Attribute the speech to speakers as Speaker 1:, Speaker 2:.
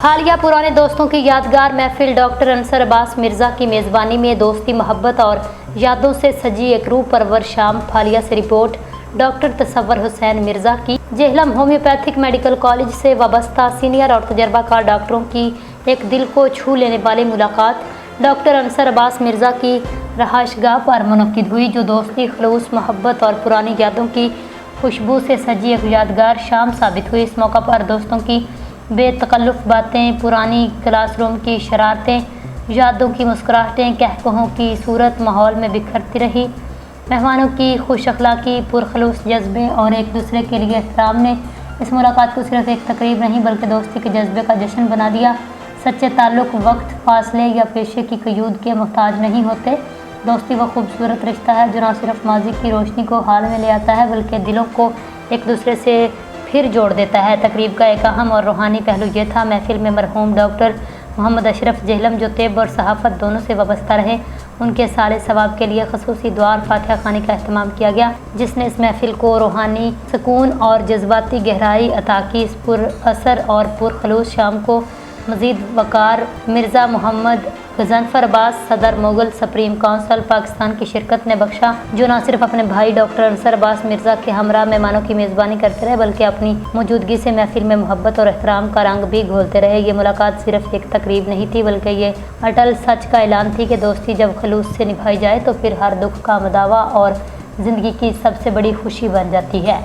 Speaker 1: حالیہ پرانے دوستوں کی یادگار محفل ڈاکٹر انصر عباس مرزا کی میزبانی میں دوستی محبت اور یادوں سے سجی ایک روح پرور شام حالیہ سے رپورٹ ڈاکٹر تصور حسین مرزا کی جہلم ہومیوپیتھک میڈیکل کالج سے وابستہ سینئر اور تجربہ کار ڈاکٹروں کی ایک دل کو چھو لینے والی ملاقات ڈاکٹر انصر عباس مرزا کی رہائش گاہ پر منعقد ہوئی، جو دوستی، خلوص، محبت اور پرانی یادوں کی خوشبو سے سجی ایک یادگار شام ثابت ہوئی۔ اس موقع پر دوستوں کی بے تکلف باتیں، پرانی کلاس روم کی شرارتیں، یادوں کی مسکراہٹیں کہکہوں کی صورت ماحول میں بکھرتی رہی۔ مہمانوں کی خوش اخلاقی، پرخلوص جذبے اور ایک دوسرے کے لیے احترام نے اس ملاقات کو صرف ایک تقریب نہیں بلکہ دوستی کے جذبے کا جشن بنا دیا۔ سچے تعلق وقت، فاصلے یا پیشے کی قیود کے محتاج نہیں ہوتے۔ دوستی وہ خوبصورت رشتہ ہے جو نہ صرف ماضی کی روشنی کو حال میں لے آتا ہے بلکہ دلوں کو ایک دوسرے سے پھر جوڑ دیتا ہے۔ تقریب کا ایک اہم اور روحانی پہلو یہ تھا، محفل میں مرحوم ڈاکٹر محمد اشرف جہلم جو طب اور صحافت دونوں سے وابستہ رہے، ان کے سالِ ثواب کے لیے خصوصی دعا اور فاتحہ خوانی کا اہتمام کیا گیا، جس نے اس محفل کو روحانی سکون اور جذباتی گہرائی عطا کی۔ اس پر اثر اور پرخلوص شام کو مزید وقار مرزا محمد غضنفر عباس، صدر مغل سپریم کونسل پاکستان کی شرکت نے بخشا، جو نہ صرف اپنے بھائی ڈاکٹر انصر عباس مرزا کے ہمراہ مہمانوں کی میزبانی کرتے رہے بلکہ اپنی موجودگی سے محفل میں محبت اور احترام کا رنگ بھی گھولتے رہے۔ یہ ملاقات صرف ایک تقریب نہیں تھی بلکہ یہ اٹل سچ کا اعلان تھی کہ دوستی جب خلوص سے نبھائی جائے تو پھر ہر دکھ کا مداوا اور زندگی کی سب سے بڑی خوشی بن جاتی ہے۔